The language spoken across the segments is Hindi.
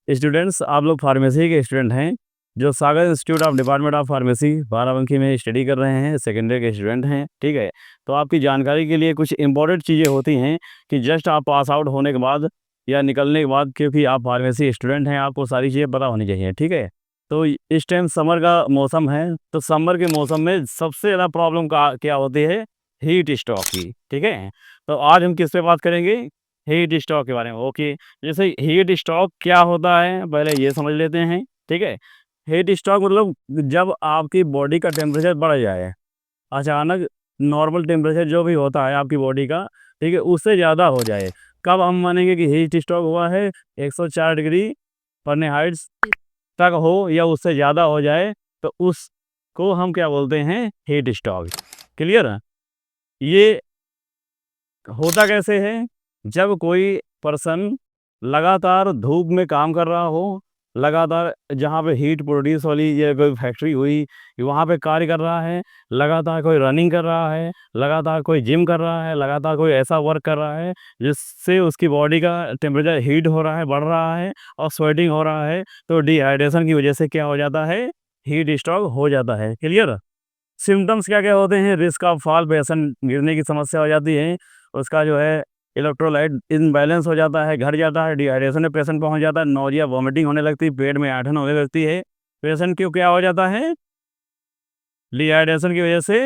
स्टूडेंट्स, आप लोग फार्मेसी के स्टूडेंट हैं जो Sagar institute of department of pharmacy Barabanki में स्टडी कर रहे हैं, सेकेंडरी के स्टूडेंट हैं, ठीक है। तो आपकी जानकारी के लिए कुछ इंपॉर्टेंट चीज़ें होती हैं कि जस्ट आप पास आउट होने के बाद या निकलने के बाद, क्योंकि आप फार्मेसी स्टूडेंट हैं, आपको सारी चीज़ें पता होनी चाहिए, ठीक है। तो इस टाइम समर का मौसम है, तो समर के मौसम में सबसे ज़्यादा प्रॉब्लम का क्या होती है? हीट स्ट्रोक की, ठीक है। तो आज हम किस पे बात करेंगे? हीट स्ट्रोक के बारे में। ओके, जैसे हीट स्ट्रोक क्या होता है पहले ये समझ लेते हैं, ठीक है। हीट स्ट्रोक मतलब जब आपकी बॉडी का टेम्परेचर बढ़ जाए, अचानक नॉर्मल टेम्परेचर जो भी होता है आपकी बॉडी का, ठीक है, उससे ज़्यादा हो जाए। कब हम मानेंगे कि हीट स्ट्रोक हुआ है? 104 डिग्री फ़ारेनहाइट तक हो या उससे ज़्यादा हो जाए, तो उसको हम क्या बोलते हैं? Heat stroke. क्लियर है? ये होता कैसे है? जब कोई पर्सन लगातार धूप में काम कर रहा हो, लगातार जहाँ पे हीट प्रोड्यूस वाली ये कोई फैक्ट्री हुई, वहाँ पे कार्य कर रहा है, लगातार कोई रनिंग कर रहा है, लगातार कोई जिम कर रहा है, लगातार कोई ऐसा वर्क कर रहा है जिससे उसकी बॉडी का टेम्परेचर हीट हो रहा है, बढ़ रहा है और स्वेटिंग हो रहा है, तो डिहाइड्रेशन की वजह से क्या हो जाता है? हीट स्ट्रोक हो जाता है। क्लियर? सिम्पटम्स क्या-क्या होते हैं? रिस्क ऑफ फॉल, पेशेंट गिरने की समस्या हो जाती है। उसका जो है इलेक्ट्रोलाइट इम्बैलेंस हो जाता है, घट जाता है, डिहाइड्रेशन में पेशेंट पहुँच जाता है, नौजिया, वॉमिटिंग होने लगती है, पेट में ऐंठन होने लगती है। पेशेंट को क्या हो जाता है? डिहाइड्रेशन की वजह से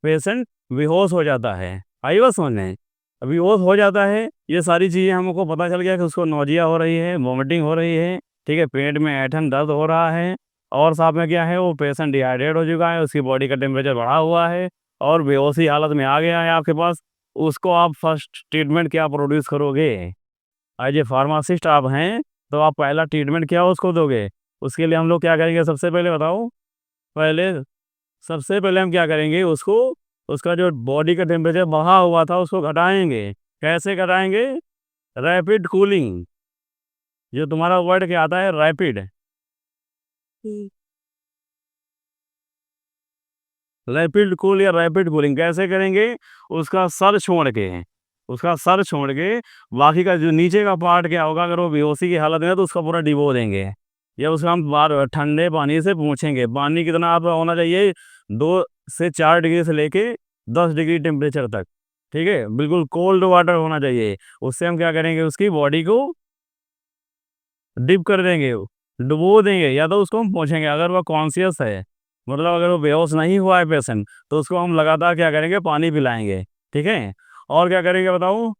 पेशेंट बेहोश हो जाता है। आई बात समझ में? बेहोश हो जाता है, ये सारी चीज़ें हमको पता चल गया कि उसको नौजिया हो रही है, वॉमिटिंग हो रही है, ठीक है, पेट में ऐंठन, दर्द हो रहा है और साथ में क्या है, वो पेशेंट डिहाइड्रेट हो चुका है, उसकी बॉडी का टेम्परेचर बढ़ा हुआ है और बेहोशी हालत में आ गया है आपके पास। उसको आप फर्स्ट ट्रीटमेंट क्या प्रोड्यूस करोगे? एज ए फार्मासिस्ट आप हैं, तो आप पहला ट्रीटमेंट क्या उसको दोगे? उसके लिए हम लोग क्या करेंगे सबसे पहले बताओ? पहले सबसे पहले हम क्या करेंगे? उसको उसका जो बॉडी का टेम्परेचर बढ़ा हुआ था उसको घटाएँगे। कैसे घटाएँगे? रैपिड कूलिंग, जो तुम्हारा वर्ड क्या आता है? रैपिड। रैपिड कूल या रैपिड कूलिंग कैसे करेंगे? उसका सर छोड़ के, उसका सर छोड़ के बाकी का जो नीचे का पार्ट क्या होगा, अगर वो बेहोशी की हालत में है तो उसका पूरा डिबो देंगे या उसका हम बार ठंडे पानी से पूछेंगे। पानी कितना आपका होना चाहिए? 2 से 4 डिग्री से लेके 10 डिग्री टेम्परेचर तक, ठीक है? बिल्कुल कोल्ड वाटर होना चाहिए। उससे हम क्या करेंगे? उसकी बॉडी को डिप कर देंगे, डुबो देंगे या तो उसको हम पूछेंगे। अगर वो कॉन्शियस है, मतलब अगर वो बेहोश नहीं हुआ है पेशेंट, तो उसको हम लगातार क्या करेंगे? पानी पिलाएँगे, ठीक है? और क्या करेंगे बताओ?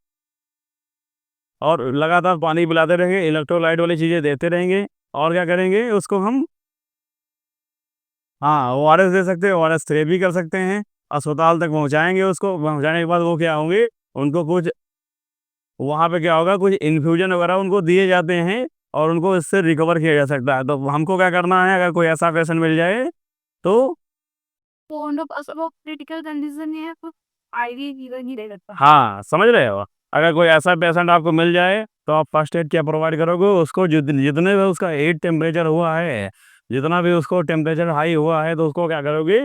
और लगातार पानी पिलाते रहेंगे, इलेक्ट्रोलाइट वाली चीज़ें देते रहेंगे और क्या करेंगे? उसको हम हाँ, ओआरएस दे सकते हैं, ओआरएस थेरेपी कर सकते हैं, अस्पताल तक पहुँचाएँगे उसको। पहुँचाने के बाद वो क्या होंगे? उनको कुछ वहाँ पे क्या होगा? कुछ इन्फ्यूज़न वगैरह उनको दिए जाते हैं और उनको इससे रिकवर किया जा सकता है। तो हमको क्या करना है? अगर कोई ऐसा पेशेंट मिल जाए तो असं क्रिटिकल कंडीशन है तो आईवी फीवर ही रहता है। हाँ, समझ रहे हो? अगर कोई ऐसा पेशेंट आपको मिल जाए, तो आप फर्स्ट एड क्या प्रोवाइड करोगे? उसको जितने भी उसका हीट टेम्परेचर हुआ है, जितना भी उसको टेम्परेचर हाई हुआ है, तो उसको क्या करोगे?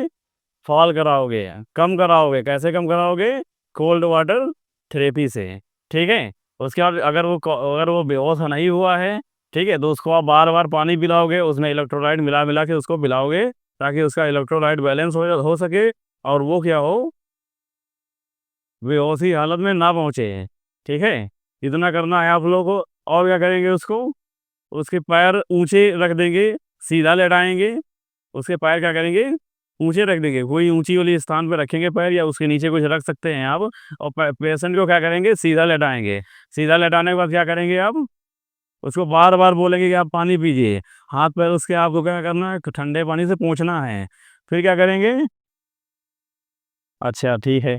फॉल कराओगे, कम कराओगे। कैसे कम कराओगे? कोल्ड वाटर थेरेपी से, ठीक है? उसके बाद अगर वो बेहोश नहीं हुआ है, ठीक है, तो उसको आप बार-बार पानी पिलाओगे, उसमें इलेक्ट्रोलाइट मिला-मिला के उसको पिलाओगे, ताकि उसका इलेक्ट्रोलाइट बैलेंस हो सके और वो क्या हो? बेहोशी हालत में ना पहुँचे, ठीक है? इतना करना है आप लोगों को। और क्या करेंगे उसको? उसके पैर ऊँचे रख देंगे, सीधा लेटाएँगे। उसके पैर क्या करेंगे? ऊँचे रख देंगे, कोई ऊँची वाली स्थान पे रखेंगे पैर या उसके नीचे कुछ रख सकते हैं आप और पेशेंट को क्या करेंगे? सीधा लेटाएँगे। सीधा लेटाने के बाद क्या करेंगे आप? उसको बार-बार बोलेंगे कि आप पानी पीजिए। हाथ-पैर उसके आपको क्या करना है? ठंडे पानी से पोंछना है। फिर क्या करेंगे? अच्छा, ठीक है।